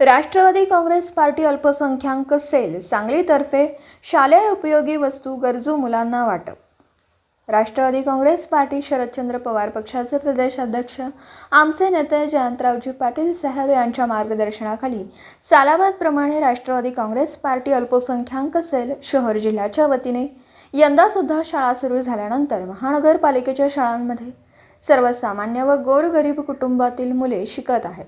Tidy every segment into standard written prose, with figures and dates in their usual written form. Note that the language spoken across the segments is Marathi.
राष्ट्रवादी काँग्रेस पार्टी अल्पसंख्याक सेल सांगलीतर्फे शालेय उपयोगी वस्तू गरजू मुलांना वाटप। राष्ट्रवादी काँग्रेस पार्टी शरदचंद्र पवार पक्षाचे प्रदेशाध्यक्ष आमचे नेते जयंतरावजी पाटील साहेब यांच्या मार्गदर्शनाखाली सालाबादप्रमाणे राष्ट्रवादी काँग्रेस पार्टी अल्पसंख्याक सेल शहर जिल्ह्याच्या वतीने यंदा सुद्धा शाळा सुरू झाल्यानंतर महानगरपालिकेच्या शाळांमध्ये सर्वसामान्य व गोरगरीब कुटुंबातील मुले शिकत आहेत।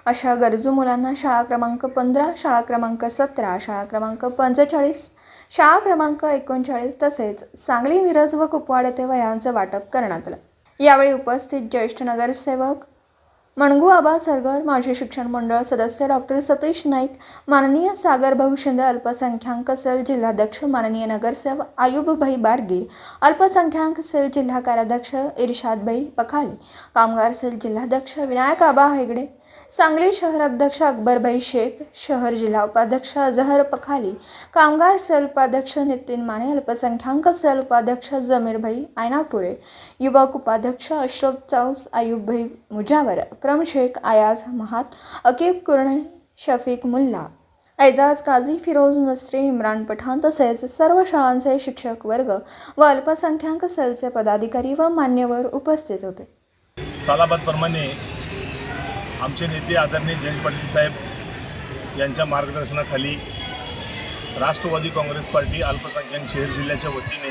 अशा गरजू मुलांना शाळा क्रमांक 15, शाळा क्रमांक 17, शाळा क्रमांक 45, शाळा क्रमांक 39 तसेच सांगली, मिरज व कुपवाड येथे वह्यांचे वाटप करण्यात आले। यावेळी उपस्थित ज्येष्ठ नगरसेवक मणगू आबा सरगर, माजी शिक्षण मंडळ सदस्य डॉक्टर सतीश नाईक, माननीय सागर भाऊ शिंदे, अल्पसंख्याक सेल जिल्हाध्यक्ष माननीय नगरसेवक आयुब भाई बारगीर, अल्पसंख्याक सेल जिल्हा कार्याध्यक्ष इरशाद भाई पखाली, कामगार सेल जिल्हाध्यक्ष विनायक आबा हेगडे, सांगली शहर अध्यक्ष अकबर भाई शेख, शहर जिल्हा उपाध्यक्ष अजहर पखाली, कामगार सेल उपाध्यक्ष नितीन माने, अल्पसंख्याक सेल उपाध्यक्ष जमीर भाई आयनापुरे, युवक उपाध्यक्ष अशरफ चौस, आयुब भाई मुजावर, अक्रम शेख, आयाज महात, अकीब कुरणे, शफीक मुल्ला, एजाज काझी, फिरोज मस्त्री, इम्रान पठाण तसेच सर्व शाळांचे शिक्षक वर्ग व अल्पसंख्याक सेलचे पदाधिकारी व मान्यवर उपस्थित होते। सालाबादप्रमाणे आमचे नेते आदरणीय जयंत पाटील साहेब यांच्या मार्गदर्शनाखाली राष्ट्रवादी काँग्रेस पार्टी अल्पसंख्याक शहर जिल्ह्याच्या वतीने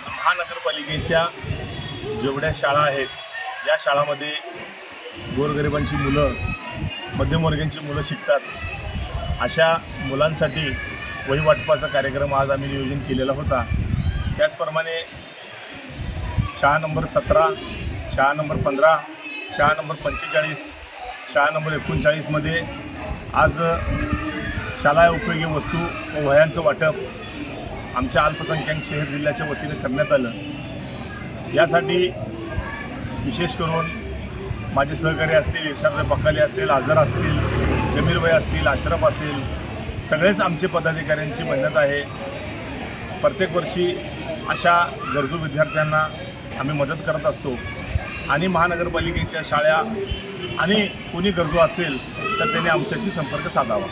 महानगरपालिकेच्या जेवढ्या शाळा आहेत, ज्या शाळांमध्ये गोरगरिबांची मुलं, मध्यमवर्गीयांची मुलं शिकतात, अशा मुलांसाठी वही वाटपाचा कार्यक्रम आज आम्ही नियोजन केलेला होता। त्याचप्रमाणे शाळा नंबर 17, शाळा नंबर 15, शाळा नंबर 45, शाळा नंबर 39 मध्ये आज शाळा उपयोगी वस्तू व वह्यांचं वाटप आमच्या अल्पसंख्याक शहर जिल्ह्याच्या वतीने करण्यात आलं। यासाठी विशेष करून माझे सहकारी असतील, इरशाद पखाली असेल, आझर असतील, जमीर भाई असतील, अशरफ असेल, सगळेच आमचे पदाधिकाऱ्यांची मेहनत आहे। प्रत्येक वर्षी अशा गरजू विद्यार्थ्यांना आम्ही मदत करत असतो आणि महानगरपालिकेच्या शाळा आणि कोणी गरजू असेल तर त्यांनी आमच्याशी संपर्क साधावा।